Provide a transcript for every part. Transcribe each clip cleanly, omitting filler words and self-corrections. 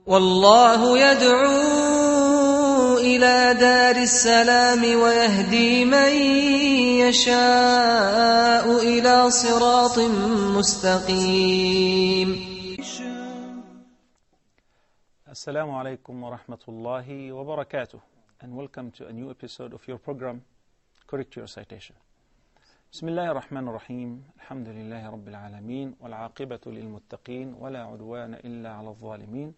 والله يدعو إلى دار السلام ويهدي من يشاء إلى صراط مستقيم. Assalamu alaikum wa rahmatullahi wa barakatuh, and welcome to a new episode of your program, Correct Your Recitation. Bismillahir Rahmanir Rahim, alhamdulillahi rabbil alameen, wal aqibatu lil muttaqeen, wa la udwana illa ala al-zalimin.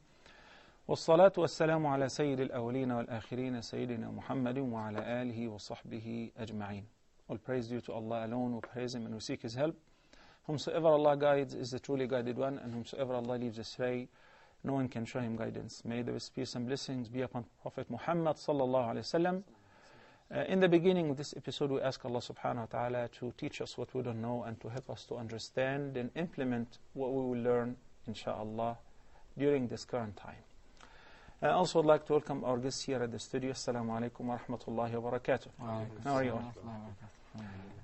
والصلاة والسلام على سيد الأولين والآخرين سيدنا محمد وعلى آله وصحبه أجمعين. All praise due to Allah alone, we praise Him and we seek His help. Whomsoever Allah guides is the truly guided one, and whomsoever Allah leaves astray, no one can show him guidance. May the peace and blessings be upon Prophet Muhammad sallallahu alaihi wasallam. In the beginning of this episode, we ask Allah subhanahu wa ta'ala to teach us what we don't know and to help us to understand and implement what we will learn, inshaAllah, during this current time. I also would like to welcome our guests here at the studio. Assalamu alaikum wa rahmatullahi wa barakatuh. How are you all?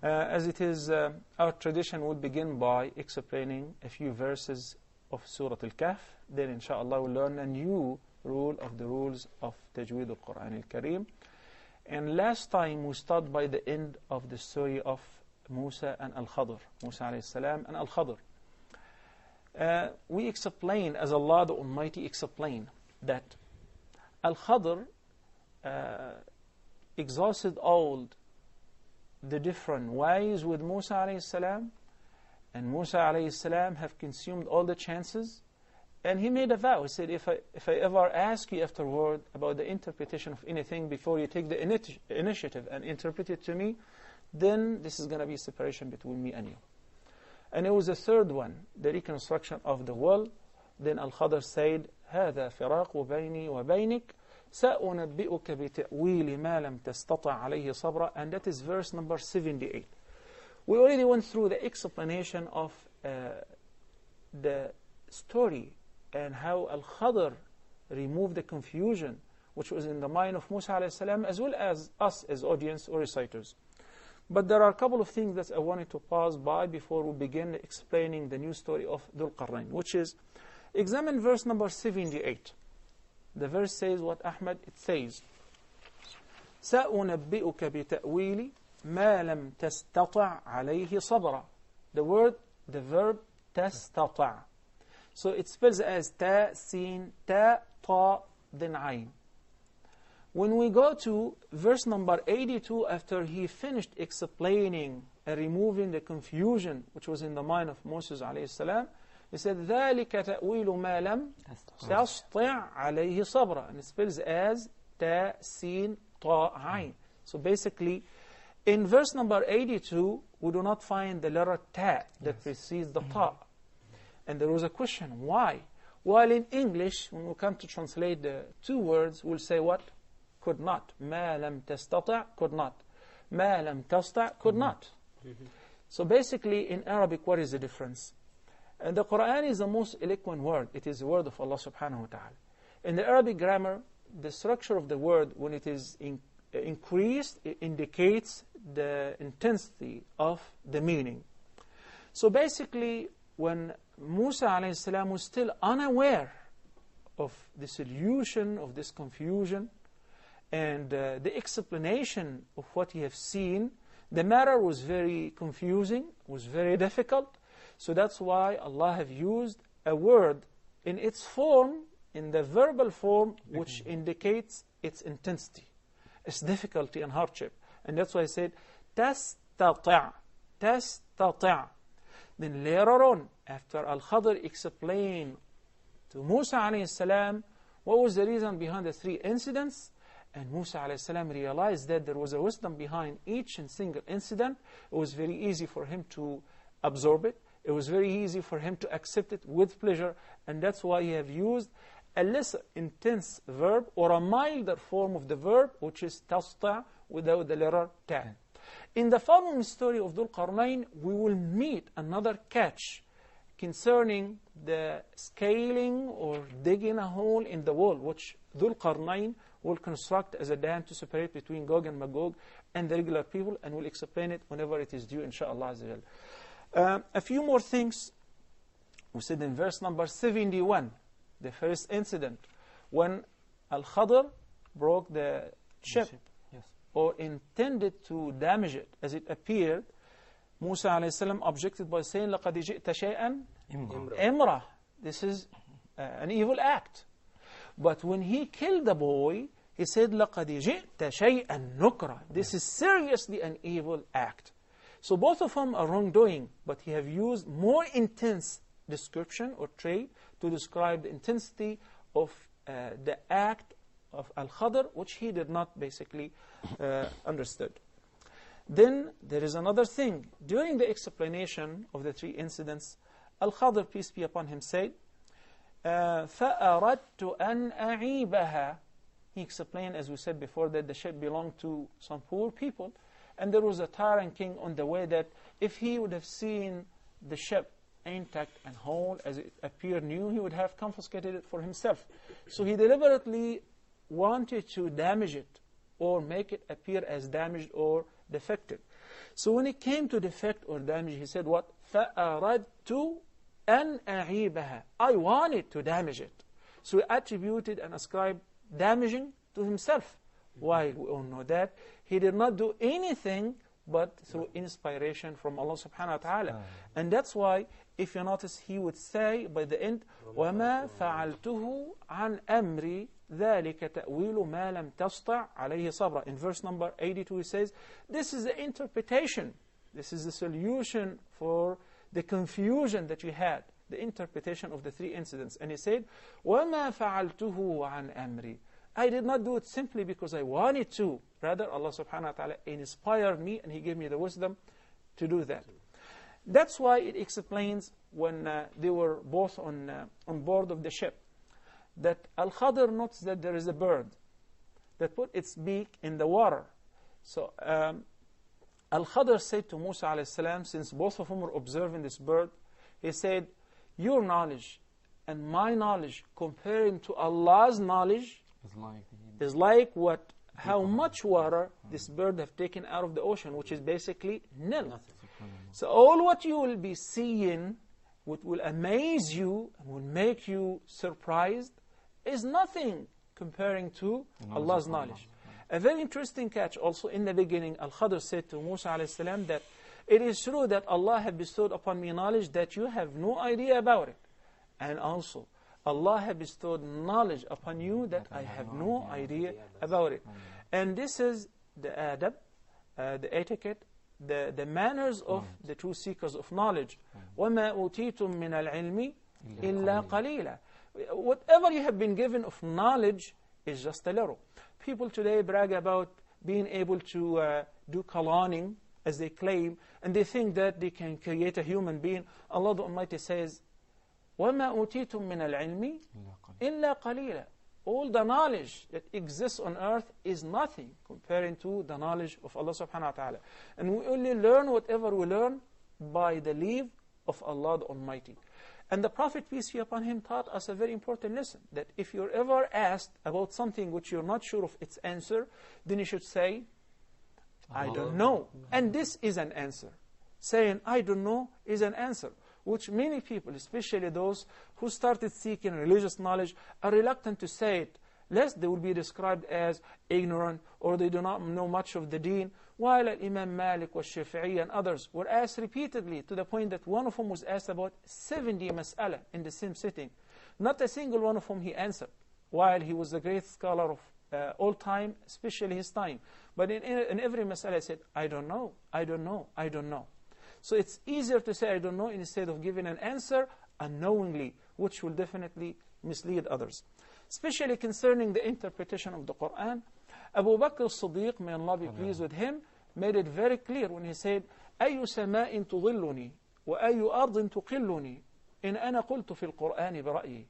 As it is our tradition, we'll begin by explaining a few verses of Surah Al-Kahf. Then inshaAllah we'll learn a new rule of the rules of Tajweed al-Quran al-Kareem. And last time we started by the end of the story of Musa and Al-Khadr, Musa alayhi salam and Al-Khadr. We explained, as Allah the Almighty explained, that Al-Khadr exhausted all the different ways with Musa alayhi salam, and Musa alayhi salam have consumed all the chances, and he made a vow. He said, if I ever ask you afterward about the interpretation of anything before you take the initiative and interpret it to me, then this is going to be a separation between me and you. And it was the third one, the reconstruction of the world. Then Al-Khadr said, هذا فراق بيني وبينك سأنبئك بتأويل ما لم تستطع عليه صبرا. And that is verse number 78. We already went through the explanation of the story and how Al-Khadr removed the confusion which was in the mind of Musa alayhi salam, as well as us as audience or reciters. But there are a couple of things that I wanted to pause by before we begin explaining the new story of Dhul Qarnayn, which is, examine verse number 78. The verse says what, Ahmed? It says, سَأُنَبِّئُكَ بِتَأْوِيلِ مَا لَمْ تَسْتَطَعْ عَلَيْهِ صَبْرًا. The verb تَسْتَطَعْ. So it spells as ta, sin, ta, ta, then ayn. When we go to verse number 82, after he finished explaining and removing the confusion which was in the mind of Moses alayhi salam, he said, ذَلِكَ تَأْوِيلُ مَا لَمْ تَسْطِعْ عَلَيْهِ صَبْرًا. And it spells as ta, sin, ta, ayn. So basically, in verse number 82, we do not find the letter ta that precedes the ta. And there was a question, why? While in English, when we come to translate the two words, we'll say what? Could not. مَا لَمْ تَسْتَطِعْ, could not. مَا لَمْ تَسْتَعْ, could not. So basically, in Arabic, what is the difference? And the Quran is the most eloquent word. It is the word of Allah subhanahu wa ta'ala. In the Arabic grammar, the structure of the word, when it is increased, it indicates the intensity of the meaning. So basically, when Musa alayhi salam was still unaware of the solution of this confusion and the explanation of what he have seen, the matter was very confusing, was very difficult. So that's why Allah have used a word in its form, in the verbal form, which indicates its intensity, its difficulty and hardship. And that's why I said, تَسْتَطِعْ, تَسْتَطِعْ. Then later on, after Al-Khadr explained to Musa alayhi salam what was the reason behind the three incidents, and Musa alayhi salam realized that there was a wisdom behind each and single incident, it was very easy for him to absorb it. It was very easy for him to accept it with pleasure, and that's why he have used a less intense verb or a milder form of the verb, which is tasta, without the letter ta. In the following story of Dhul Qarnayn, we will meet another catch concerning the scaling or digging a hole in the wall, which Dhul Qarnayn will construct as a dam to separate between Gog and Magog and the regular people, and we'll explain it whenever it is due, inshaAllah. A few more things. We said in verse number 71, the first incident, when Al-Khadr broke the ship, Yes. or intended to damage it, as it appeared, Musa alayhi salam objected by saying, لَقَدْ جِئْتَ شَيْئًا إِمْرَةً. This is an evil act. But when he killed the boy, he said, لَقَدْ جِئْتَ شَيْئًا نُكْرًا. This is seriously an evil act. So both of them are wrongdoing, but he have used more intense description or trait to describe the intensity of the act of Al-Khadr, which he did not basically understood. Then there is another thing. During the explanation of the three incidents, Al-Khadr, peace be upon him, said, فَأَرَدْتُ أَنْ أَعِيبَهَا. He explained, as we said before, that the ship belonged to some poor people, and there was a tyrant king on the way that if he would have seen the ship intact and whole as it appeared new, he would have confiscated it for himself. So he deliberately wanted to damage it or make it appear as damaged or defective. So when it came to defect or damage, he said what? فَأَرَدْتُ أَنْ أَعِيبَهَا. I wanted to damage it. So he attributed and ascribed damaging to himself. Why? We all know that he did not do anything but through inspiration from Allah subhanahu wa ta'ala. And that's why, if you notice, he would say by the end, وَمَا فَعَلْتُهُ عَنْ أَمْرِي ذَلِكَ تَأْوِيلُ مَا لَمْ تَسْطَعْ عَلَيْهِ صَبْرًا. In verse number 82 he says, this is the interpretation, this is the solution for the confusion that you had, the interpretation of the three incidents. And he said, وَمَا فَعَلْتُهُ عَنْ أَمْرِي. I did not do it simply because I wanted to. Rather, Allah subhanahu wa ta'ala inspired me and He gave me the wisdom to do that. That's why it explains when they were both on board of the ship, that Al-Khadr notes that there is a bird that put its beak in the water. So Al-Khadr said to Musa alayhi salam, since both of them were observing this bird, he said, your knowledge and my knowledge comparing to Allah's knowledge is like how much water this bird have taken out of the ocean, which is basically nil. So all what you will be seeing, what will amaze you and will make you surprised, is nothing comparing to Allah's knowledge. A very interesting catch also in the beginning, Al-Khadr said to Musa alayhi salam that it is true that Allah has bestowed upon me knowledge that you have no idea about it. And also, Allah has bestowed knowledge upon you that I have no idea about it. And this is the adab, the etiquette, the manners of the true seekers of knowledge. وَمَا أُوتِيتُم مِّنَ الْعِلْمِ إِلَّا قَلِيلًا. Whatever you have been given of knowledge is just a little. People today brag about being able to do cloning, as they claim, and they think that they can create a human being. Allah the Almighty says, وَمَا أُوتِيتُم مِّنَ الْعِلْمِ إِلَّا قَلِيلًا. All the knowledge that exists on earth is nothing comparing to the knowledge of Allah subhanahu wa ta'ala. And we only learn whatever we learn by the leave of Allah the Almighty. And the Prophet, peace be upon him, taught us a very important lesson, that if you're ever asked about something which you're not sure of its answer, then you should say, I don't know. And this is an answer. Saying, I don't know is an answer, which many people, especially those who started seeking religious knowledge, are reluctant to say it, lest they will be described as ignorant or they do not know much of the deen. While Imam Malik, Shafi'i and others were asked repeatedly, to the point that one of them was asked about 70 mas'ala in the same sitting. Not a single one of them he answered, while he was the great scholar of all time, especially his time. But in every mas'ala he said, I don't know, I don't know, I don't know. So it's easier to say I don't know instead of giving an answer unknowingly, which will definitely mislead others. Especially concerning the interpretation of the Quran, Abu Bakr as-Siddiq, may Allah be pleased with him, made it very clear when he said, أَيُّ سَمَاءٍ تُضِلُّنِي وَأَيُّ أَرْضٍ تُقِلُّنِي إِنْ أَنَا قُلْتُ فِي الْقُرْآنِ بِرَأْيِي.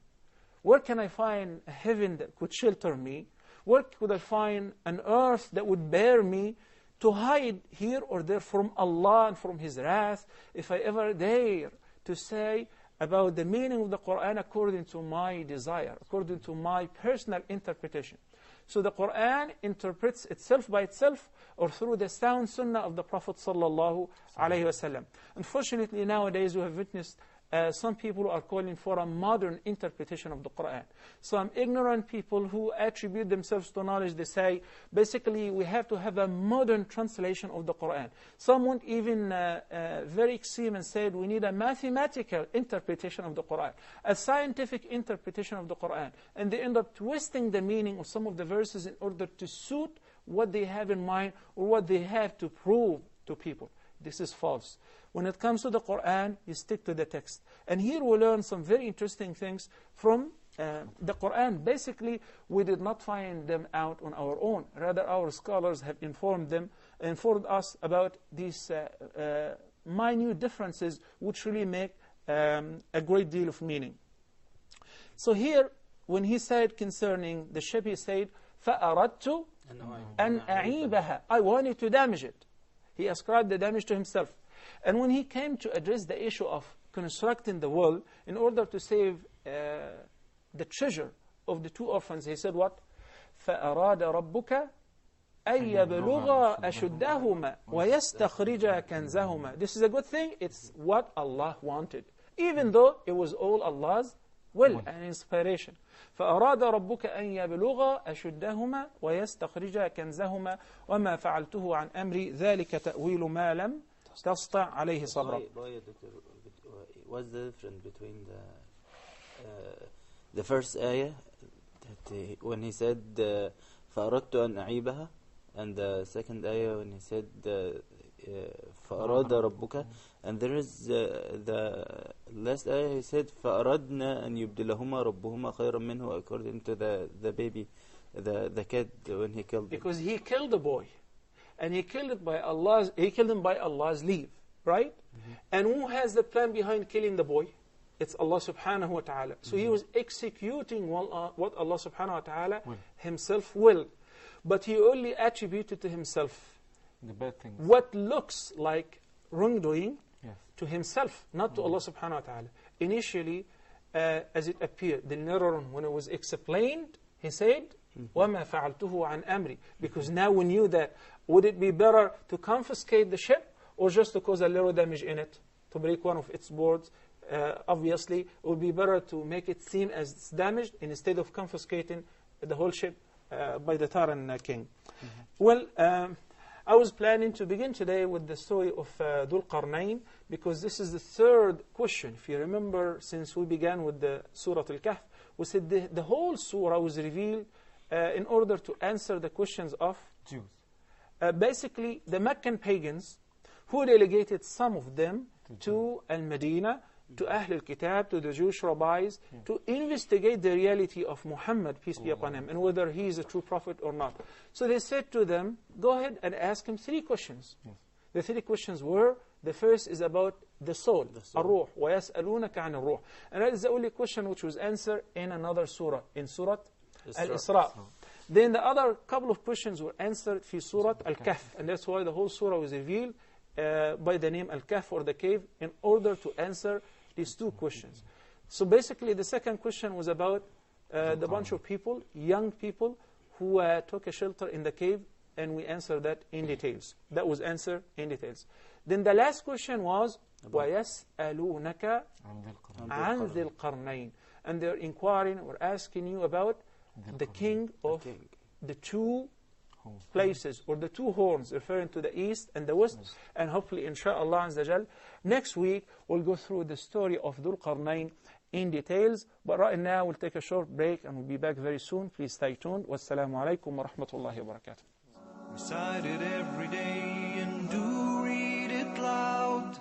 Where can I find a heaven that could shelter me? Where could I find an earth that would bear me to hide here or there from Allah and from His wrath, if I ever dare to say about the meaning of the Quran according to my desire, according to my personal interpretation. So the Quran interprets itself by itself or through the sound sunnah of the Prophet sallallahu alaihi wasallam. Unfortunately, nowadays we have witnessed some people are calling for a modern interpretation of the Quran. Some ignorant people who attribute themselves to knowledge, they say, basically, we have to have a modern translation of the Quran. Some went even very extreme and said, we need a mathematical interpretation of the Quran, a scientific interpretation of the Quran. And they end up twisting the meaning of some of the verses in order to suit what they have in mind or what they have to prove to people. This is false. When it comes to the Quran, you stick to the text. And here we learn some very interesting things from the Quran. Basically, we did not find them out on our own. Rather, our scholars have informed us about these minute differences which really make a great deal of meaning. So here, when he said concerning the ship, he said, فَأَرَدْتُ أَنْ أَعِيبَهَا, I wanted to damage it. He ascribed the damage to himself. And when he came to address the issue of constructing the wall in order to save the treasure of the two orphans, he said what? فَأَرَادَ رَبُّكَ أَن يَبْلُغَ أَشُدَّهُمَا وَيَسْتَخْرِجَ كَنْزَهُمَا. This is a good thing. It's what Allah wanted, even though it was all Allah's will and inspiration. فأراد ربك أن يبلغ أشدهما ويستخرج كنزهما وما فعلته عن أمري ذلك تأويل ما لم تستطع عليه صبرا. What's the difference between the first ayah that when he said فأردت أن أعيبها, and the second ayah when he said فأراد ربك, and there is the last ayah he said فأردنا أن يبدلهما ربهما خيرا منه, according to the baby, the kid when he killed him. Because he killed the boy, and he killed him by Allah's leave, right? And who has the plan behind killing the boy? It's Allah subhanahu wa ta'ala. So he was executing what Allah subhanahu wa ta'ala himself willed. But he only attributed to himself the bad things, what looks like wrongdoing to himself, not to Allah subhanahu wa ta'ala. Initially, as it appeared, the narrator, when it was explained, he said, وَمَا فَعَلْتُهُ عَنْ أَمْرِ. Because now we knew that, would it be better to confiscate the ship or just to cause a little damage in it, to break one of its boards? Obviously, it would be better to make it seem as it's damaged instead of confiscating the whole ship by the Taran king. Well, I was planning to begin today with the story of Dhul Qarnayn, because this is the third question. If you remember, since we began with the Surah Al-Kahf, we said the whole surah was revealed in order to answer the questions of Jews. Basically, the Meccan pagans, who delegated some of them to Al-Madinah, to Ahl al-Kitab, to the Jewish rabbis, to investigate the reality of Muhammad, peace be upon him, and whether he is a true prophet or not. So they said to them, go ahead and ask him 3 questions. The 3 questions were, the first is about the soul, الروح, وَيَسْأَلُونَكَ عَنِ الروح. And that is the only question which was answered in another surah, in Surah Al-Isra. Then the other couple of questions were answered in Surah Al-Kahf, and that's why the whole surah was revealed by the name Al-Kahf, or the cave, in order to answer these 2 questions. So basically, the second question was about the bunch of people, young people, who took a shelter in the cave, and we answered that in details. That was answered in details. Then the last question was, وَيَسْأَلُونَكَ عَنْ ذِي الْقَرْنَيْنِ. And they're inquiring or asking you about the king of the 2 places, or the 2 horns, referring to the east and the west. And hopefully, insha'Allah azza jal, next week we'll go through the story of Dhul Qarnayn in details. But right now we'll take a short break and we'll be back very soon. Please stay tuned. Wassalamu alaikum wa rahmatullahi wa barakatuh. Recite it every day and do read it loud.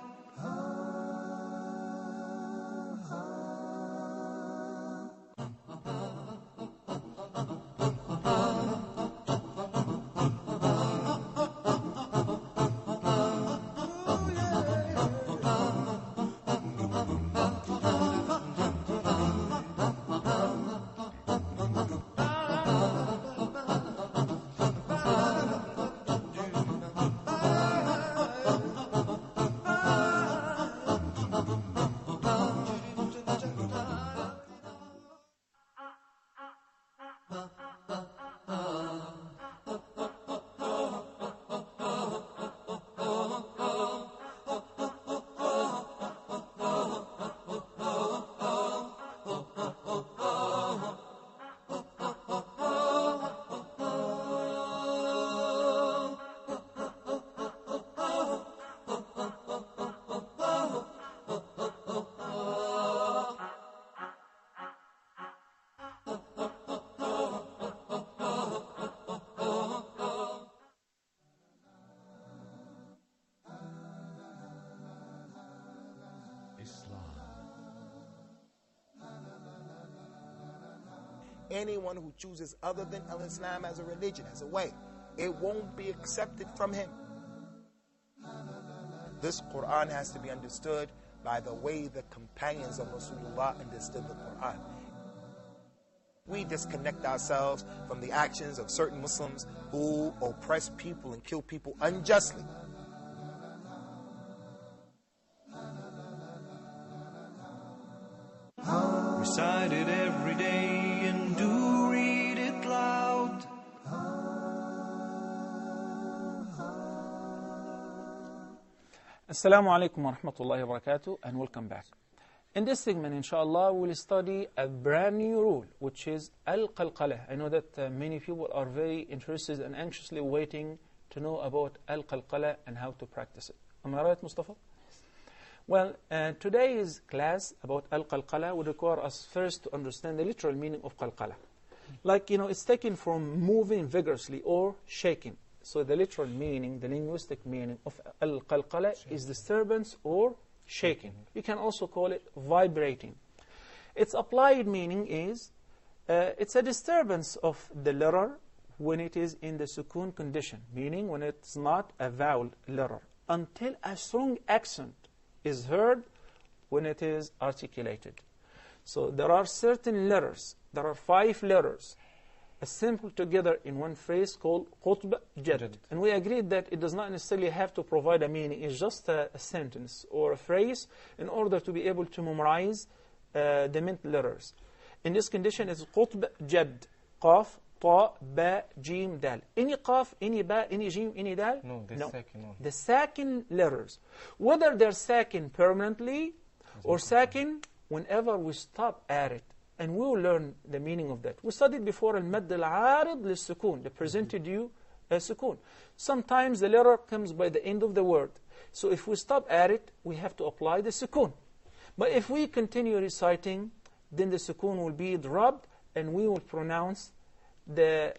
anyone who chooses other than Islam as a religion, as a way, it won't be accepted from him. This Quran has to be understood by the way the companions of Rasulullah understood the Quran. We disconnect ourselves from the actions of certain Muslims who oppress people and kill people unjustly. Recite it every day and do read it loud. Assalamu alaikum wa rahmatullahi wa barakatuh, and welcome back. In this segment, inshallah, we'll study a brand new rule, which is al-qalqalah. I know that many people are very interested and anxiously waiting to know about al-qalqalah and how to practice it. Am I right, Mustafa? Well, today's class about al-qalqalah would require us first to understand the literal meaning of qalqalah. Like, it's taken from moving vigorously or shaking. So the literal meaning, the linguistic meaning of al-qalqalah is disturbance or shaking. You can also call it vibrating. Its applied meaning is, it's a disturbance of the letter when it is in the sukoon condition, meaning when it's not a vowel letter, until a strong accent is heard when it is articulated. So there are certain letters, there are 5 letters, assembled together in one phrase called qutb jad. And we agreed that it does not necessarily have to provide a meaning, it's just a sentence or a phrase in order to be able to memorize the meant letters. In this condition, it's qutb jad, qaf, ta, ba, jim, dal. Any qaf, any ba, any jim, any dal? No, the second letters. Whether they're second permanently or second whenever we stop at it. And we will learn the meaning of that. We studied before al-madd al-arid lis-sukun, they presented you a sukun. Sometimes the letter comes by the end of the word. So if we stop at it, we have to apply the sukun. But if we continue reciting, then the sukun will be dropped and we will pronounce the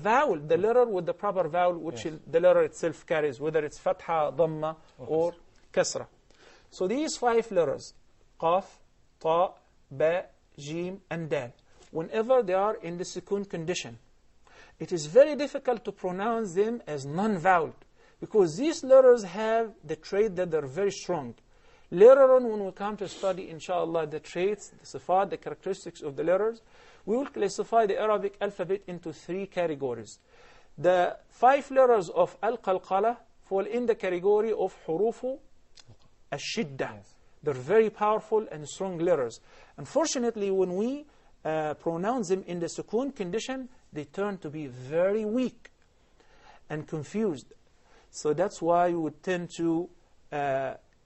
vowel, the letter with the proper vowel, which the letter itself carries, whether it's fatha, dhamma, or kasra. So these 5 letters, qaf, ta, ba, jim, and dal, whenever they are in the sukoon condition, it is very difficult to pronounce them as non-voweled, because these letters have the trait that they're very strong. Later on, when we come to study, inshallah, the traits, the sifat, the characteristics of the letters, we will classify the Arabic alphabet into 3 categories. The 5 letters of al-qalqalah fall in the category of hurufu al-shiddah. They're very powerful and strong letters. Unfortunately, when we pronounce them in the sukoon condition, they turn to be very weak and confused. So that's why we would tend to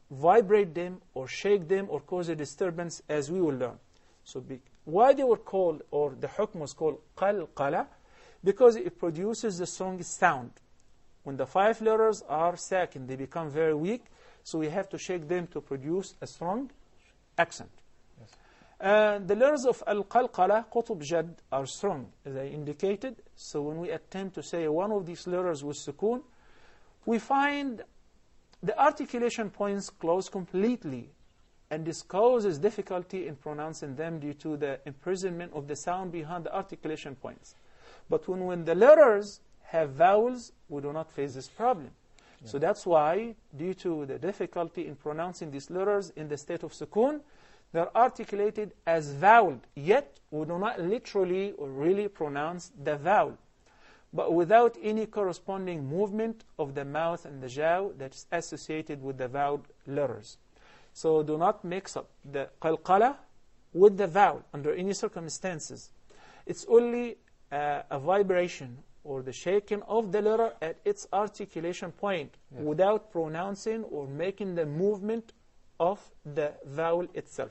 vibrate them or shake them or cause a disturbance, as we will learn. So why they were called, or the hukm was called qalqala? Because it produces the strongest sound. When the 5 letters are sakin, they become very weak. So we have to shake them to produce a strong accent. The letters of al-qalqalah, qutb jad, are strong, as I indicated. So when we attempt to say one of these letters with sukoon, we find the articulation points close completely, and this causes difficulty in pronouncing them due to the imprisonment of the sound behind the articulation points. But when the letters have vowels, we do not face this problem. So that's why, due to the difficulty in pronouncing these letters in the state of sukoon, they're articulated as vowel, yet we do not literally or really pronounce the vowel, but without any corresponding movement of the mouth and the jaw that's associated with the vowel letters. So do not mix up the qalqalah with the vowel under any circumstances. It's only a vibration or the shaking of the letter at its articulation point, without pronouncing or making the movement of the vowel itself.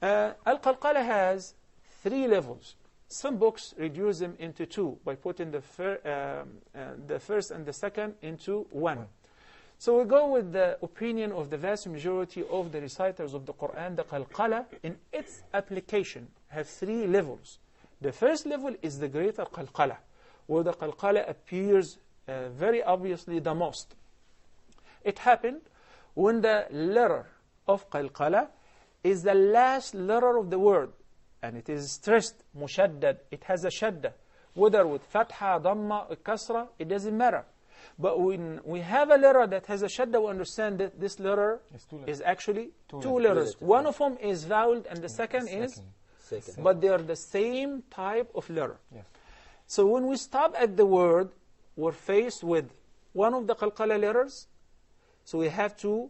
Al-qalqalah has 3 levels. Some books reduce them into 2 by putting the first and the second into 1. So we go with the opinion of the vast majority of the reciters of the Quran. The qalqalah, in its application, have 3 levels. The first level is the greater qalqalah, where the qalqalah appears very obviously the most. It happened when the letter of qalqalah is the last letter of the word, and it is stressed, mushaddad, it has a shadda. Whether with fatha, dhamma, kasra, it doesn't matter. But when we have a letter that has a shadda, we understand that this letter is actually two letters. One of them is vowel and the second is Second. but they are the same type of letter. Yes. So when we stop at the word, we're faced with one of the qalqala letters, so we have to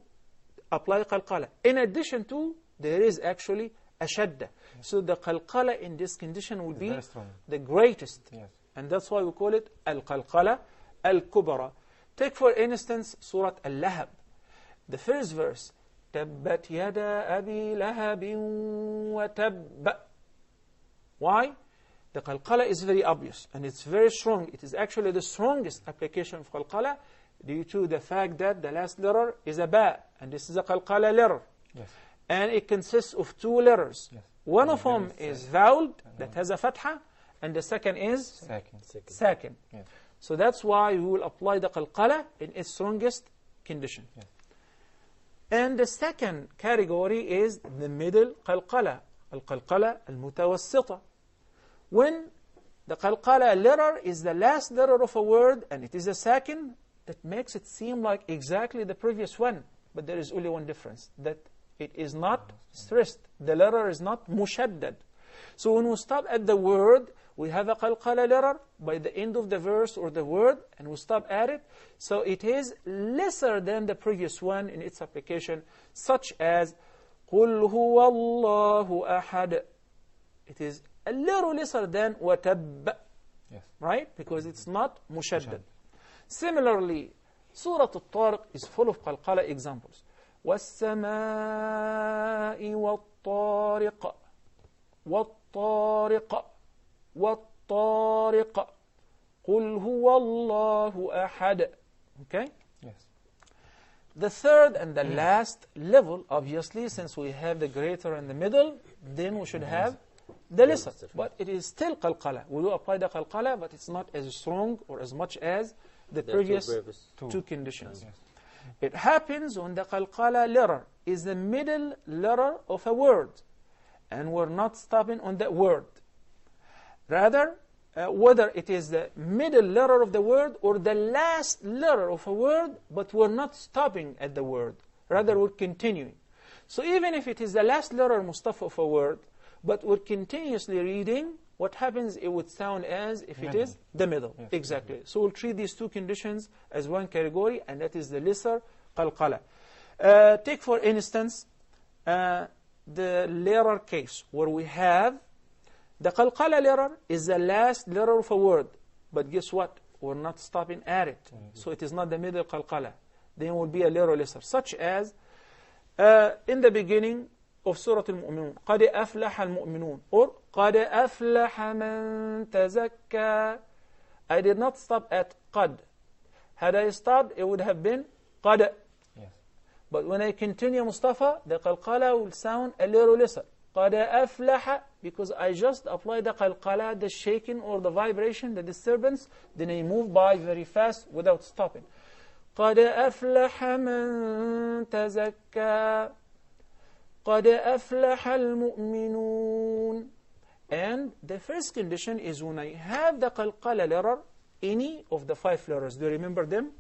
apply qalqala. In addition to, there is actually a shadda. So the qalqala in this condition will be the greatest. Yes. And that's why we call it al-qalqala al-kubra. Take for instance Surah Al-Lahab. The first verse, تَبَّتْ يَدَا أَبِي لَهَبٍ وَتَبَّ. Why? The qalqala is very obvious and it's very strong. It is actually the strongest application of qalqala due to the fact that the last letter is a ba, and this is a qalqala letter. Yes. And it consists of two letters. Yes. One of them is vowel that has a fatha, and the second is sakin. Yes. So that's why we will apply the qalqala in its strongest condition. Yes. And the second category is the middle qalqala, al-qalqala al-mutawassita. When the qalqala letter is the last letter of a word and it is a sakin, that makes it seem like exactly the previous one. But there is only one difference, that it is not stressed. The letter is not mushaddad. So when we stop at the word, we have a qalqala letter by the end of the verse or the word, and we stop at it. So it is lesser than the previous one in its application, such as قُلْ هُوَ اللَّهُ أَحَدٌ. It is a little lesser than وَتَبَّ. Yes. Right? Because it's not mushaddad. Similarly, Surah Al-Tariq is full of qalqala examples. وَالسَّمَاءِ وَالطَّارِقَ وَالطَّارِقَ وَالطَّارِقَ قُلْ هُوَ اللَّهُ أَحَدٌ. Okay? Yes. The third and the last level, obviously, since we have the greater and the middle, then we should have the lesser. But it is still qalqala. We will apply the qalqala, but it's not as strong or as much as the previous two conditions. Yes. It happens when the qalqala letter is the middle letter of a word, and we're not stopping on that word. Rather, whether it is the middle letter of the word or the last letter of a word, but we're not stopping at the word. Rather, we're continuing. So even if it is the last letter, Mustafa, of a word, but we're continuously reading, what happens, it would sound as if it is the middle. Yes. Exactly. So we'll treat these two conditions as one category, and that is the lesser qalqala. Take for instance, the letter case, where we have the qalqala letter is the last letter of a word. But guess what? We're not stopping at it. So it is not the middle qalqala. Then it will be a letter lesser. Such as in the beginning of Surah Al-Mu'minun, قَدْ أَفْلَحَ الْمُؤْمِنُونَ, or قَدْ أَفْلَحَ مَنْ تَزَكَّى. I did not stop at قَدْ. Had I stopped, it would have been قَدْ. Yes. But when I continue, Mustafa, the qalqala will sound a little lesser. قَدْ أَفْلَحَ, because I just applied the qalqala, the shaking or the vibration, the disturbance, then I move by very fast without stopping. قَدْ أَفْلَحَ مَنْ تَزَكَّى قَدْ أَفْلَحَ الْمُؤْمِنُونَ. And the first condition is when I have the qalqala letter, any of the 5 letters. Do you remember them?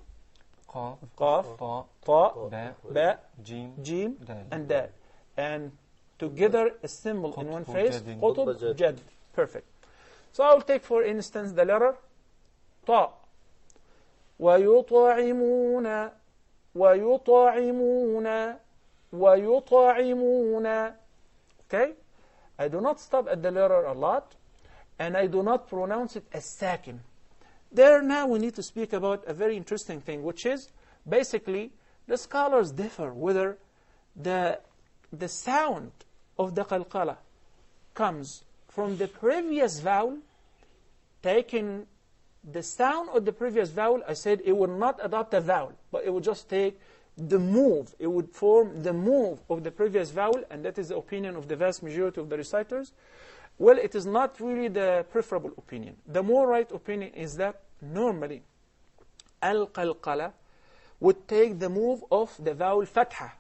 Qaf, Qaf, Ta, Ta, Ba, Ba, Jim, Jim, Dal. and Dal. And together a symbol in one phrase, Jadin. Qutb, Jad. Perfect. So I will take for instance the letter Ta. وَيُطْعِمُونَ وَيُطْعِمُونَ وَيُطْعِمُونَ. Okay? I do not stop at the letter a lot, and I do not pronounce it as sakin. There now we need to speak about a very interesting thing, which is basically the scholars differ whether the sound of the qalqala comes from the previous vowel, taking the sound of the previous vowel. I said it would not adopt a vowel, but it would just take the move. It would form the move of the previous vowel, and that is the opinion of the vast majority of the reciters. Well, it is not really the preferable opinion. The more right opinion is that normally al-qalqala would take the move of the vowel fatha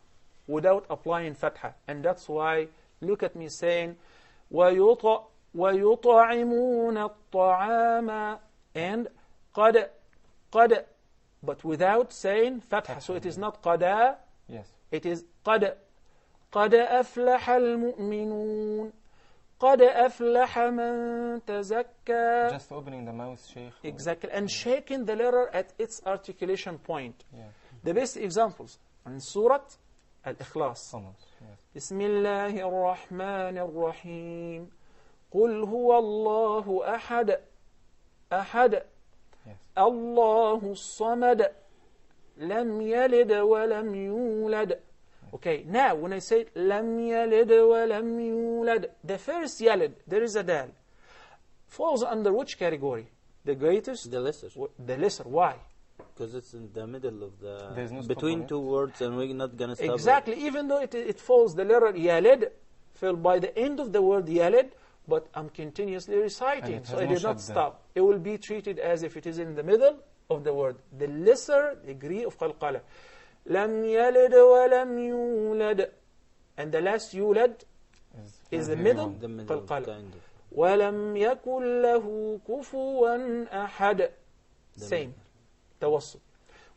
without applying fatha. And that's why, look at me saying ويطعمون الطعام, and قد, but without saying fatha. So it is not قدا, Yes. it is قد أفلح المؤمنون, قد أفلح من تزكى. Just opening the mouth, Sheikh. Exactly, and shaking the letter at its articulation point. Yeah. The best examples are in Surah Al-Ikhlas. Almost. Yes. بسم الله الرحمن الرحيم قل هو الله أحد أحد Yes. الله الصمد لم يلد ولم يولد. Okay, now when I say لم يلد ولم يولد, the first يلد, there is a dal, falls under which category? The greatest? The lesser. The lesser. Why? Because it's in the middle of There's no the stop between on it. two words, and we're not gonna stop. Exactly, even though it falls, the letter يلد fell by the end of the word يلد, but I'm continuously reciting, And it so has I no did not shadda. stop. It will be treated as if it is in the middle of the word. The lesser degree of qalqala. لم يلد ولم يولد, and the last يولد is the very middle, wrong. The middle, qalqala. kind of. ولم يكن له كفوا أحد. Same. Tawassut.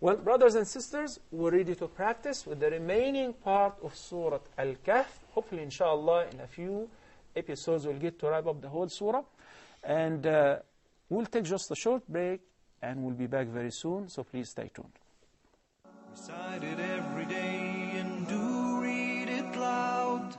Well, brothers and sisters, we're ready to practice with the remaining part of Surah Al-Kahf. Hopefully, inshallah, in a few episodes, we'll get to wrap up the whole surah. And we'll take just a short break, and we'll be back very soon, so please stay tuned. Recite it every day and do read it loud.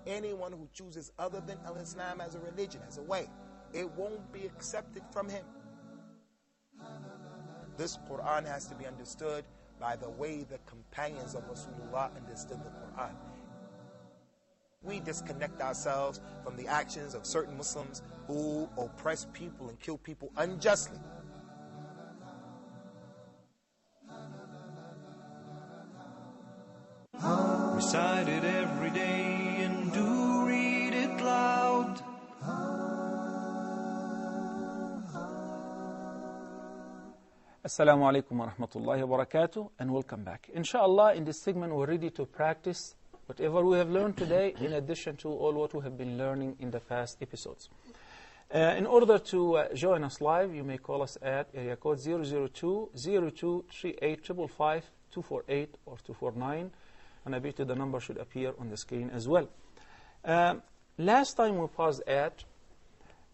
Anyone who chooses other than Islam as a religion, as a way, it won't be accepted from him. This Quran has to be understood by the way the companions of Rasulullah understood the Quran. We disconnect ourselves from the actions of certain Muslims who oppress people and kill people unjustly. Recite it every day and do read it loud. Assalamu alaikum wa rahmatullahi wa barakatuh, and welcome back. Inshallah, in this segment, we're ready to practice whatever we have learned today, in addition to all what we have been learning in the past episodes. In order to join us live, you may call us at area code 002-0238-555-248 or 249. And I bet you the number should appear on the screen as well. Last time we paused at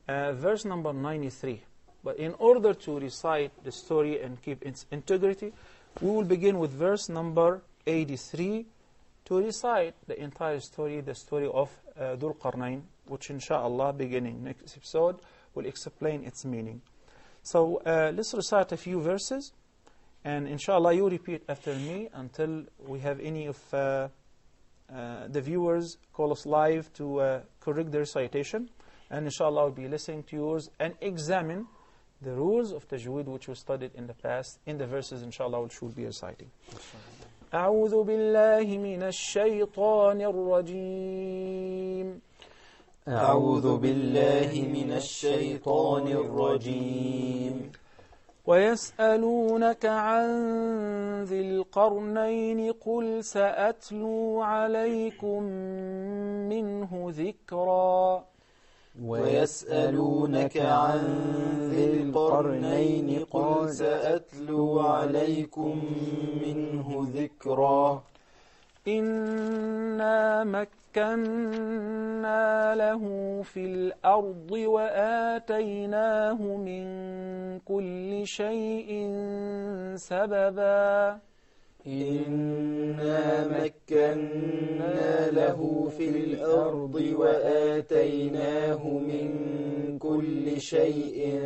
verse number 93. But in order to recite the story and keep its integrity, we will begin with verse number 83 to recite the entire story, the story of Dhul Qarnayn, which inshallah, beginning next episode, will explain its meaning. So let's recite a few verses. And inshallah, you repeat after me until we have any of the viewers call us live to correct the recitation. And inshallah, I'll be listening to yours and examine the rules of tajweed which we studied in the past in the verses, inshallah, which we'll be reciting. أعوذ بالله من الشيطان الرجيم. أعوذ بالله من الشيطان الرجيم. ويسألونك عن ذي القرنين قل سأتلو عليكم منه ذكرا. ويسألونك عن ذي القرنين قل سأتلو عليكم منه ذكرا. إنا مكنا له في الأرض وآتيناه من كل شيء سببا. إنا مكنا له في الأرض وآتيناه من كل شيء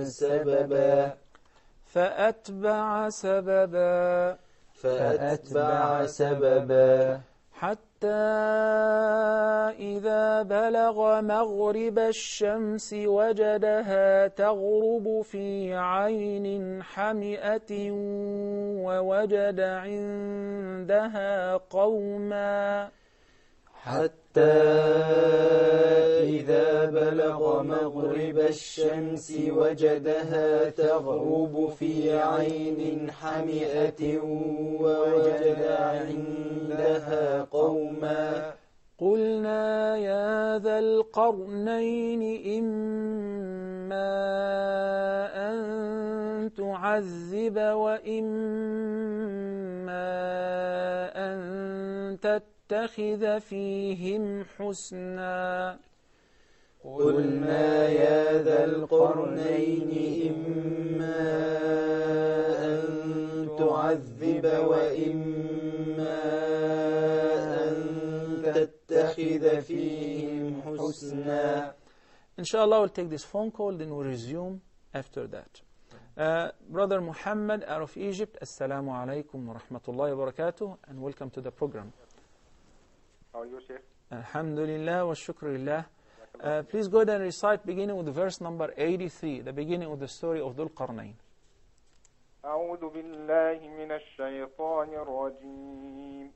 سببا. فأتبع سببا. حتى إذا بلغ مغرب الشمس وجدها تغرب في عين حمئة ووجد عندها قوما. حتى إذا بلغ مغرب الشمس وجدها تغرب في عين حمئة ووجد عندها قوما. قلنا يا ذا القرنين إما أن تعذب وإما أن تتخذ فيهم حسنا. قلنا يا ذا القرنين إما أن تعذب وإما أن تتخذ فيهم حسنا. Inshallah, we'll take this phone call, then we'll resume after that. Brother Muhammad out of Egypt, Assalamu alaikum wa rahmatullahi wa barakatuh, and welcome to the program. How are you, Sheikh? Alhamdulillah wa shukrillah. Please go ahead and recite beginning with verse number 83, the beginning of the story of Dhul Qarnayn. أعوذ بالله من الشيطان الرجيم.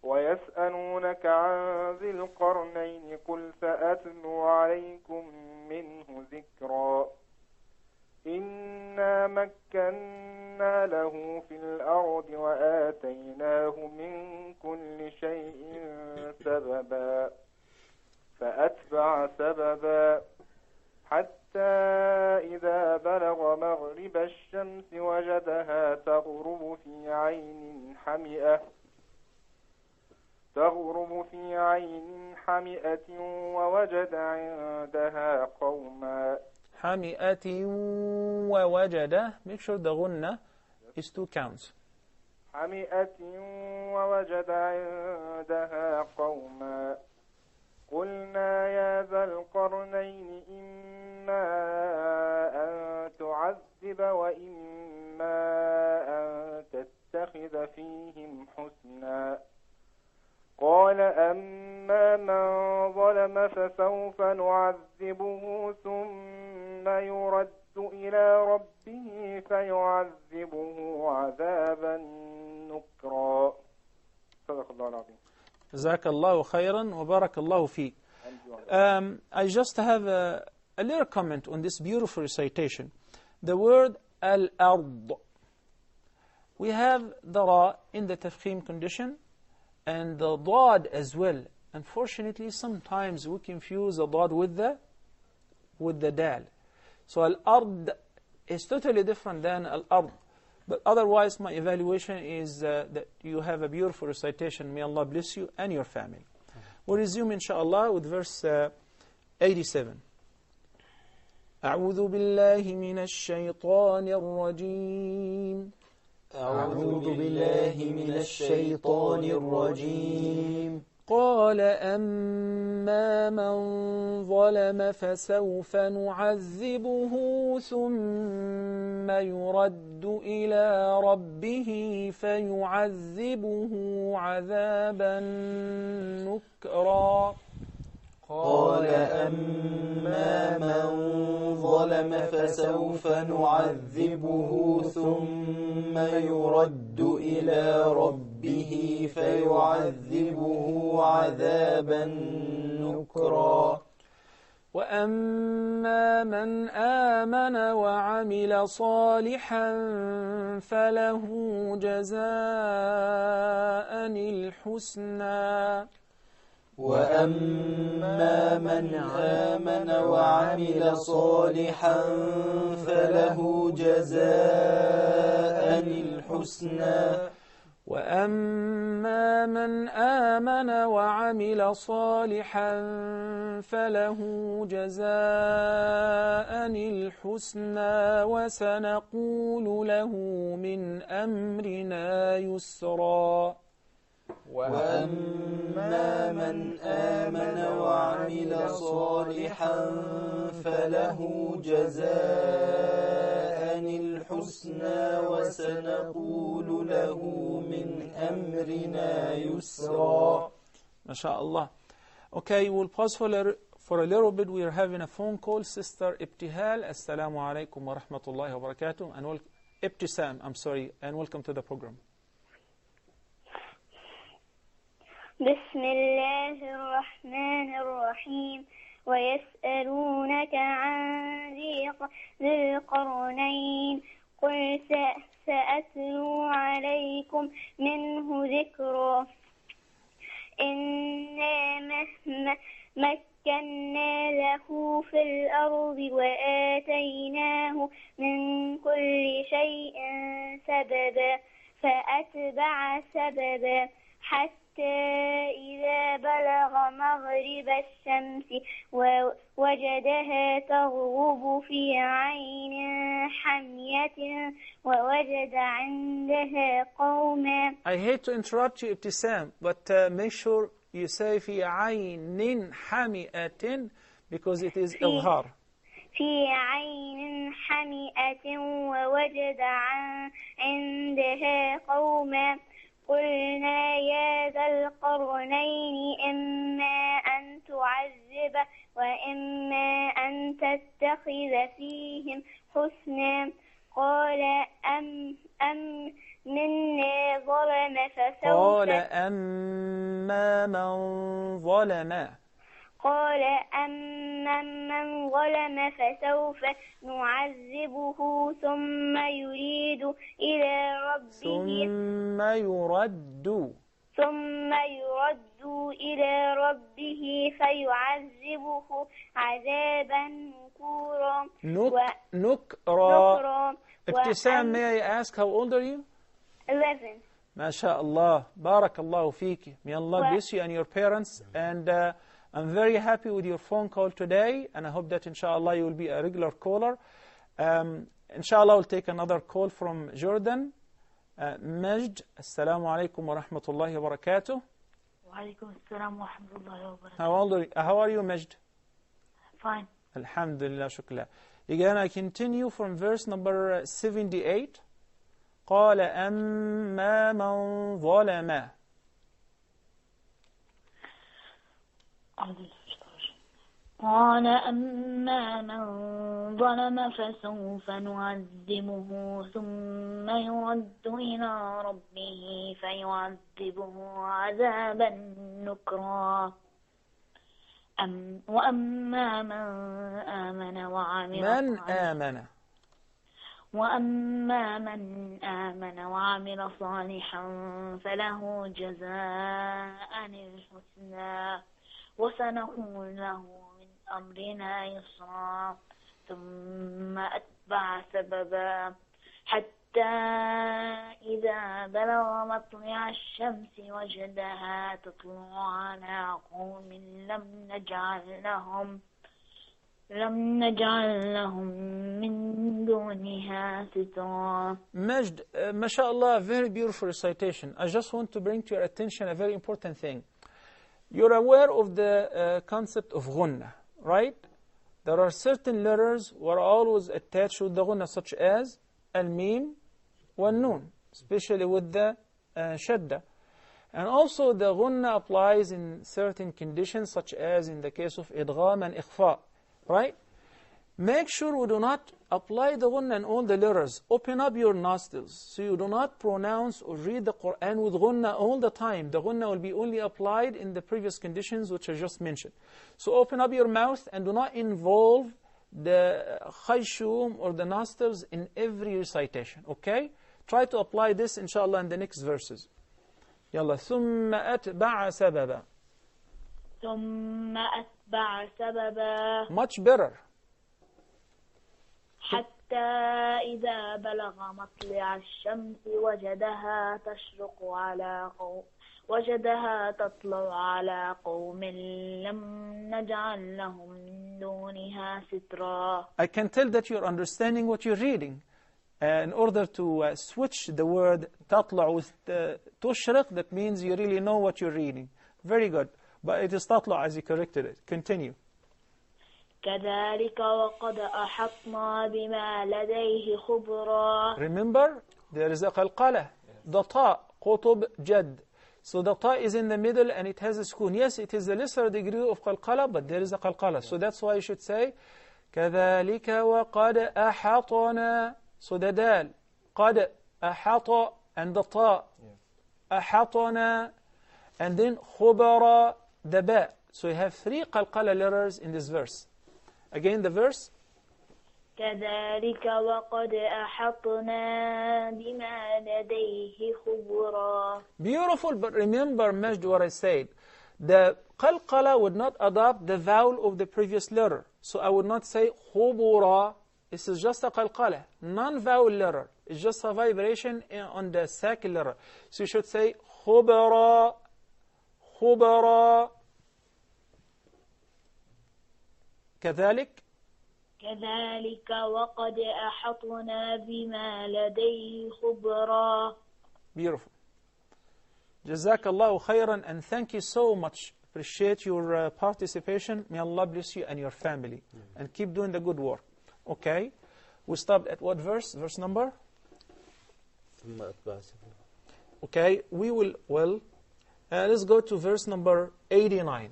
ويسألونك عن ذي القرنين قل سأتلو عليكم منه ذكرا. إنا مكنا له في الأرض وآتيناه من كل شيء سببا. فأتبع سببا حتى إذا بلغ مغرب الشمس وجدها تغرب في عين حمئة ووجد عندها قوما. حمئة ووجد, make sure the غنة is 2 counts. حمئة ووجد عندها قوما. قلنا يا ذا القرنين إما أن تعذب وإما أن تتخذ فيهم حسنا. قال أما من ظلم فسوف نعذبه ثم يرد إلى ربه فيعذبه عذابا نكرا. صدق الله العظيم. جزاك الله خيرا وبارك الله فيك. I just have a little comment on this beautiful recitation. The word al-ard. We have the ra in the tafkhim condition and the dad as well. Unfortunately, sometimes we confuse the dad with the dal. So al-ard is totally different than al-ard. But otherwise, my evaluation is that you have a beautiful recitation. May Allah bless you and your family. We'll resume, inshallah, with verse 87. أعوذ بالله من الشيطان الرجيم. أعوذ بالله من الشيطان الرجيم. قال أما من ظلم فسوف نعذبه ثم يرد إلى ربه فيعذبه عذابا نكرا. قال أما من ظلم فسوف نعذبه ثم يرد إلى ربه فيعذبه عذابا نكرا. وأما من آمن وعمل صالحا فله جزاء الحسنى. وأما من آمن وعمل صالحا فله جزاء الحسنى. وأما من آمن وعمل صالحا فله جزاء الحسنى وسنقول له من أمرنا يسرا. وأما من آمن وعمل صالحا فله جزاء الحسنى وسنقول له من أمرنا يسرا. ما شاء الله. Okay, we'll pause for a little bit. We are having a phone call. Sister Ibtihal, Assalamu alaikum wa rahmatullahi wa barakatuh. And Ibtisam, I'm sorry, and welcome to the program. بسم الله الرحمن الرحيم ويسألونك عن ذي القرنين قل سأتلو عليكم منه ذكرا إنا مكنا له في الأرض وآتيناه من كل شيء سببا فأتبع سببا حتى إذا بلغ مغرب الشمس ووجدها تغرب في عين حمية ووجد عندها قوما. I hate to interrupt you, Ibtisam, but make sure you say في عين حمية because it is إظهار. في عين حمئة ووجد عندها قوما قلنا يا ذا القرنين إما أن تعذب وإما أن تتخذ فيهم حسنا قال أم منا ظلم فسوف قال أما من ظلم قال أما من ظلم فسوف نعذبه ثم يرد إلى ربه فيعذبه عذابا نكرا. Ibtisam, may I ask how old are you? 11. ما شاء الله. بارك الله فيك. May Allah bless you and your parents. And I'm very happy with your phone call today, and I hope that inshallah you will be a regular caller. Inshallah we'll take another call from Jordan. Majd, assalamu alaikum wa rahmatullahi wa barakatuh. Wa alaikum assalam wa rahmatullahi wa barakatuh. How are you, Majd? Fine. Alhamdulillah, shukla. Again, I continue from verse number 78. قال أما من ظلم. قال أما من ظلم فسوف نعذبه ثم يرد إلى ربه فيعذبه عذابا نكرا وأما من آمن وعمل صالحا فله جزاء الحسنى وسنقول له من أمرنا يسرا ثم أتبع سببا حتى إذا بلغ مطلع الشمس وجدها تطلع على قوم لم نجعل لهم من دونها سترا. Majd, mashallah, very beautiful recitation. I just want to bring to your attention a very important thing. You're aware of the concept of ghunnah, right? There are certain letters who are always attached with the ghunnah, such as al-mim wal-noon, especially with the shadda. And also the ghunnah applies in certain conditions, such as in the case of idgham and ikhfa, right? Make sure we do not apply the ghunna in all the letters. Open up your nostrils. So you do not pronounce or read the Quran with ghunna all the time. The ghunna will be only applied in the previous conditions which I just mentioned. So open up your mouth and do not involve the khayshum or the nostrils in every recitation. Okay? Try to apply this inshallah in the next verses. يلا ثم أتبع سببا. ثم أتبع سببا. Much better. حتى إذا بلغ مطلع الشمس وجدها تشرق على قوم وجدها تطلع على قوم لم نجعل لهم من دونها سترا. I can tell that you're understanding what you're reading. In order to switch the word تطلع with تشرق, that means you really know what you're reading. Very good. But it is تطلع as you corrected it. Continue. كذلك وقد أحطنا بما لديه خبرا. Remember, there is a qalqala. The ta, qutub, jad. So the ta is in the middle and it has a sukun. Yes, it is a lesser degree of qalqala, but there is a qalqala. So that's why you should say كذلك وقد أحطنا. So the dal, قد أحط, and the ta, أحطنا, and then خبرا, the ba. So you have three qalqala letters in this verse. Again the verse. كذلك وقد أحطنا بما لديه خبرا. Beautiful, but remember, Majd, what I said. The qalqala would not adopt the vowel of the previous letter. So I would not say khubura. This is just a qalqala, non-vowel letter. It's just a vibration on the second letter. So you should say khubara, khubara. كذلك كذلك وقد أحطنا بما لديه خبرا. Beautiful. Jazakallahu khairan, and thank you so much. Appreciate your participation. May Allah bless you and your family. And keep doing the good work. Okay. We stopped at what verse? Verse number? Okay. We will, let's go to verse number 89.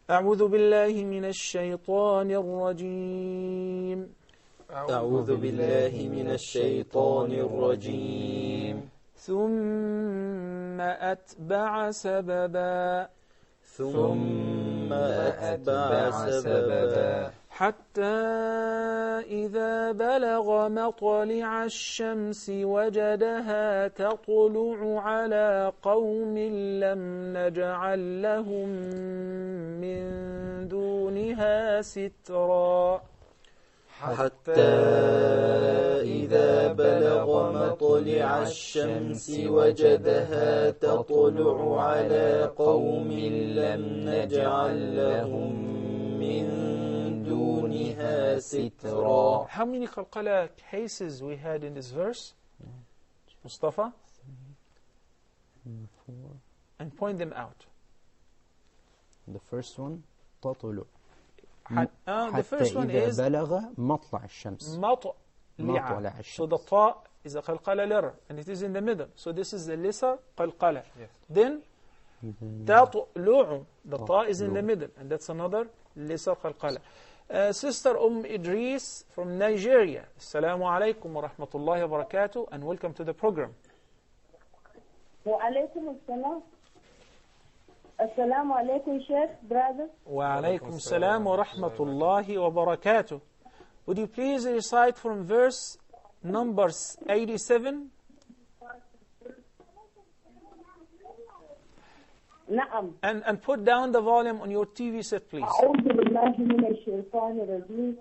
أعوذ بالله من الشيطان الرجيم. أعوذ بالله من الشيطان الرجيم. ثم أتبع سببا. ثم أتبع سببا. حتى إذا بلغ مطلع الشمس وجدها تطلع على قوم لم نجعل لهم من دونها سترا. حتى إذا بلغ مطلع الشمس وجدها تطلع على قوم لم نجعل لهم من دونها سترا. How many qalqala cases we had in this verse? Mustafa? 4. And point them out. The first one تطلع. The first one is بلغ مطلع الشمس. مطلع. So the ta is a qalqala letter and it is in the middle. So this is the lesser qalqala. Yes. Then تطلع, the ta is in the middle and that's another lesser qalqala. Sister Idris from Nigeria. Assalamu alaikum wa rahmatullahi wa barakatuh and welcome to the program. Wa alaikum assalam. Assalamu alaikum, Sheikh, brother. Wa alaikum assalam wa rahmatullahi wa barakatuh. Would you please recite from verse number 87? Naam. And put down the volume on your TV set, please. أعوذ بالله من الشيطان الرجيم.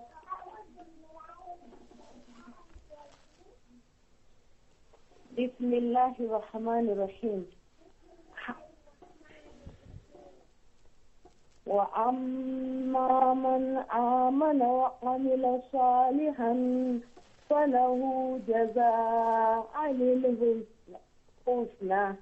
بسم الله الرحمن الرحيم. وأما من آمن وعمل صالحا فله جزاء الحسنى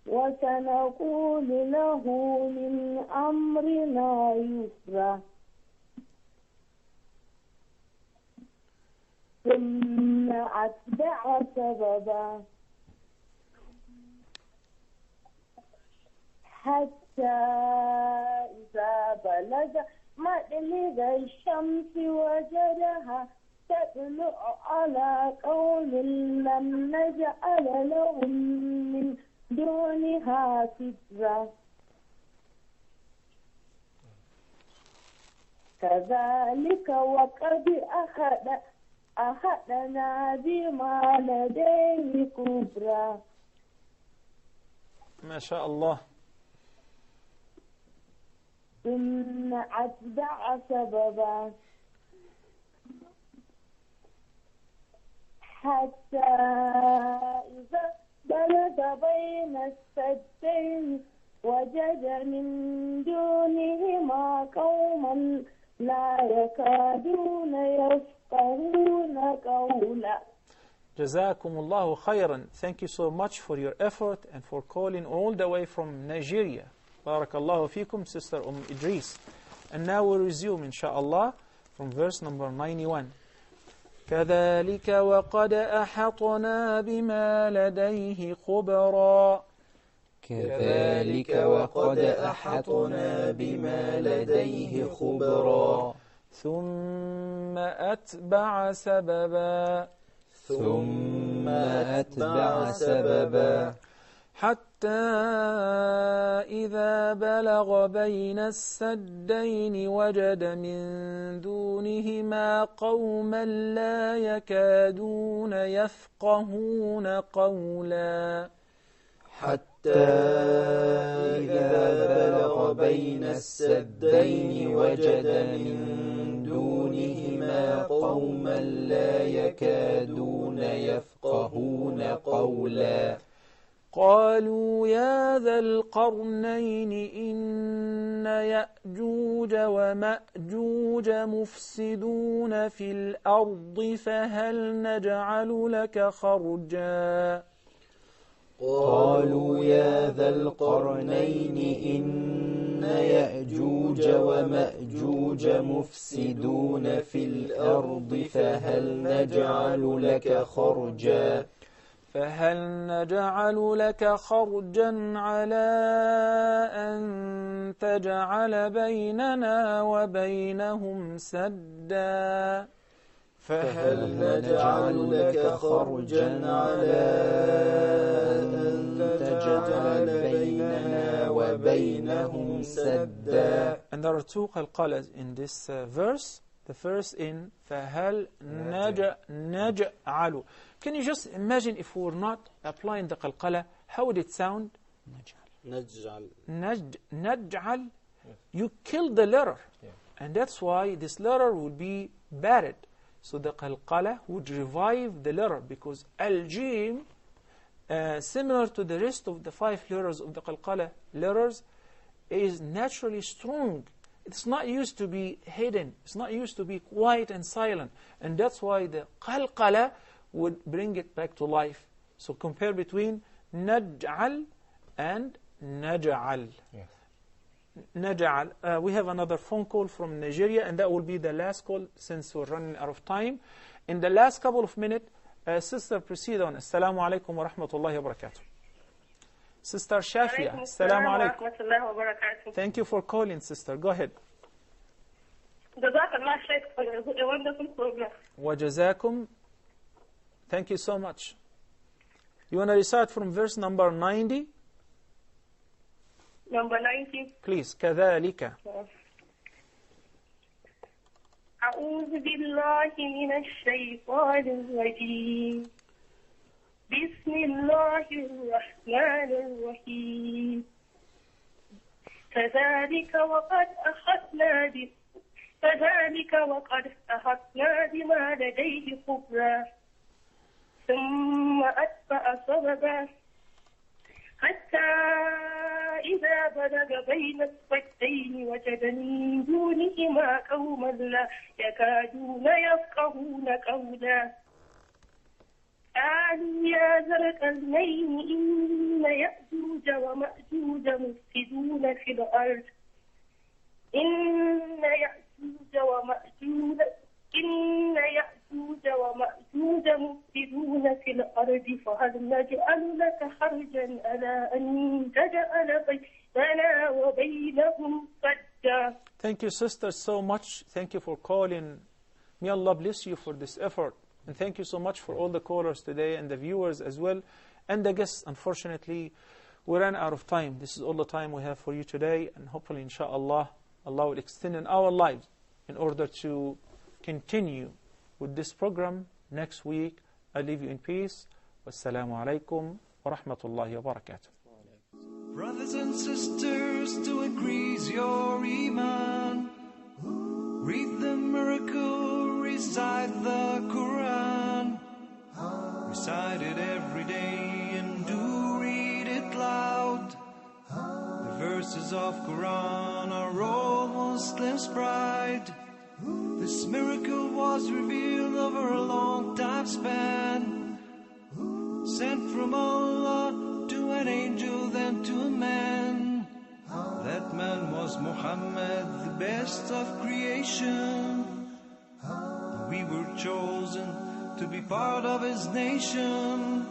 وسنقول له من أمرنا يسرا ثم أتبع سببا حتى إذا بلغ مطلع الشمس وجدها تطلع على قوم لم نجعل لهم من دونها سترا كذلك وقد أحدنا بما لديه كبرا. ما شاء الله. ثم أتبع سببا حتى إذا بلغ بين السدين وجد من دونهما قوما لا يكادون يفقهون قولا. جزاكم الله خيرا. Thank you so much for your effort and for calling all the way from Nigeria. Barakallahu fikum, Sister Idris. And now we'll resume, inshallah, from verse number 91. كذلك وقد أحطنا بما لديه خبرا. كذلك وقد أحطنا بما لديه خبرا. ثم أتبع سببا. ثم أتبع سببا. حتى إذا بلغ بين السدين وجد من دونهما قوما لا يكادون يفقهون قولا. حتى إذا بلغ بين السدين وجد من دونهما قوما لا يكادون يفقهون قولا. قالوا يا ذا القرنين إن يأجوج ومأجوج مفسدون في الأرض فهل نجعل لك خرجا. قالوا يا ذا القرنين إن يأجوج ومأجوج مفسدون في الأرض فهل نجعل لك خرجا. فهل نجعل لك خرجا على أن تجعل بيننا وبينهم سدا. فهل نجعل لك خرجا على أن تجعل بيننا وبينهم سدا. And there are two qalqalas in this verse. The first in فهل نجعل. Can you just imagine if we were not applying the qalqala, how would it sound? نجعل. You kill the letter. And that's why this letter would be batted. So the qalqala would revive the letter because al-jim, similar to the rest of the 5 letters of the qalqala letters, is naturally strong. It's not used to be hidden. It's not used to be quiet and silent. And that's why the qalqala would bring it back to life. So compare between naj'al and naj'al. Yes. Naj'al. We have another phone call from Nigeria, and that will be the last call since we're running out of time. In the last couple of minutes, Sister, proceed on. Assalamu alaikum wa rahmatullahi wa barakatuh. Sister Shafia, assalamu alaikum. Thank you for calling, sister. Go ahead. Jazakallah Shaykh for a wonderful program. Wa jazakum. Thank you so much. You want to recite from verse number 90? Number 90. Please. كذلك. أعوذ بالله من الشيطان الرجيم. بسم الله الرحمن الرحيم. كذلك وقد أحطنا بما لديه خبرا. ثم أتبع سببا حتى إذا بلغ بين السدين وجد من دونهما قوما لا يكادون يفقهون قولا. قالوا يا ذا القرنين إن يأجوج ومأجوج مفسدون في الأرض. إن يأجوج ومأجوج مفسدون في الأرض فهل نجعل لك خرجا على أن تجعل بيننا Thank you, sisters, so much. Thank you for calling. May Allah bless you for this effort. And thank you so much for all the callers today and the viewers as well. And the guests. Unfortunately, we ran out of time. This is all the time we have for you today. And hopefully, inshallah, Allah will extend in our lives in order to continue with this program next week. I leave you in peace. Wassalamu alaikum wa rahmatullahi wa barakatuh. Brothers and sisters, to increase your iman, read the miracle, recite the Quran. Recite it every day and do read it loud. The verses of Quran are all Muslims' pride. This miracle was revealed over a long time span, sent from Allah to an angel, then to a man. That man was Muhammad, the best of creation. We were chosen to be part of his nation.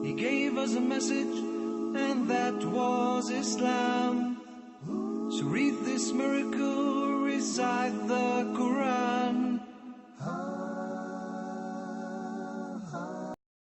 He gave us a message, and that was Islam. So read this miracle, recite the Quran.